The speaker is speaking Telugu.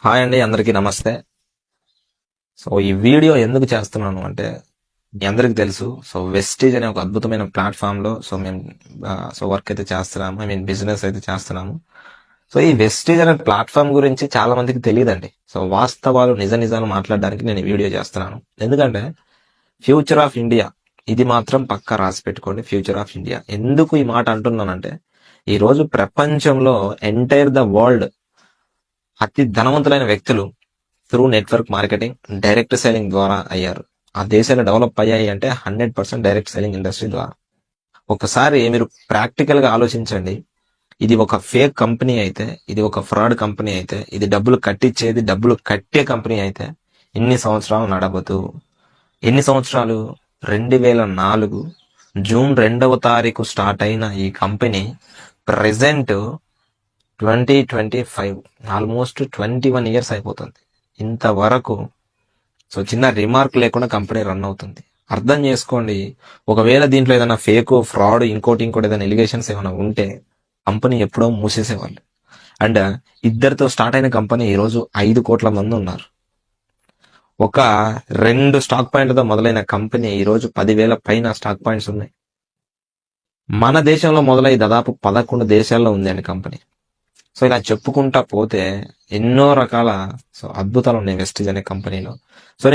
హాయ్ అండి, అందరికీ నమస్తే. సో ఈ వీడియో ఎందుకు చేస్తున్నాను అంటే, మీ అందరికి తెలుసు. సో వెస్టీజ్ అనే ఒక అద్భుతమైన ప్లాట్ఫామ్ లో మేము వర్క్ అయితే చేస్తున్నాము. బిజినెస్ అయితే చేస్తున్నాము. సో ఈ వెస్టీజ్ అనే ప్లాట్ఫామ్ గురించి చాలా మందికి తెలియదండి. సో వాస్తవాలు నిజాలు మాట్లాడడానికి నేను ఈ వీడియో చేస్తున్నాను. ఎందుకంటే ఫ్యూచర్ ఆఫ్ ఇండియా, ఇది మాత్రం పక్కా రాసి పెట్టుకోండి. Future of India. ఎందుకు ఈ మాట అంటున్నానంటే, ఈ రోజు ప్రపంచంలో ఎంటైర్ ద వరల్డ్ అతి ధనవంతులైన వ్యక్తులు through network marketing, direct selling ద్వారా అయ్యారు. ఆ దేశాలు డెవలప్ అయ్యాయి అంటే 100% డైరెక్ట్ సెల్లింగ్ ఇండస్ట్రీ ద్వారా. ఒకసారి మీరు ప్రాక్టికల్ గా ఆలోచించండి. ఇది ఒక ఫేక్ కంపెనీ అయితే, ఇది ఒక ఫ్రాడ్ కంపెనీ అయితే, ఇది డబ్బులు కట్టించేది, డబ్బులు కట్టే కంపెనీ అయితే ఇన్ని సంవత్సరాలు నడవదు. ఎన్ని సంవత్సరాలు? 2004 జూన్ 2వ తారీఖు స్టార్ట్ అయిన ఈ కంపెనీ ప్రెసెంట్ 2025 ఆల్మోస్ట్ 21 ఇయర్స్ అయిపోతుంది. ఇంతవరకు చిన్న రిమార్క్ లేకుండా కంపెనీ రన్ అవుతుంది. అర్థం చేసుకోండి. ఒకవేళ దీంట్లో ఏదైనా ఫేక్, ఫ్రాడ్, ఇంకోటి ఏదైనా ఎలిగేషన్స్ ఏమైనా ఉంటే కంపెనీ ఎప్పుడో మూసేసేవాళ్ళు. అండ్ ఇద్దరితో స్టార్ట్ అయిన కంపెనీ ఈ రోజు 5 కోట్ల మంది ఉన్నారు. ఒక 2 స్టాక్ పాయింట్లతో మొదలైన కంపెనీ ఈ రోజు 10,000 పైన స్టాక్ పాయింట్స్ ఉన్నాయి. మన దేశంలో మొదలై దాదాపు 11 దేశాల్లో ఉందండి కంపెనీ. సో ఇలా చెప్పుకుంటా పోతే ఎన్నో రకాల అద్భుతాలు ఉన్నాయి వెస్టీజ్ అనే కంపెనీలో. సో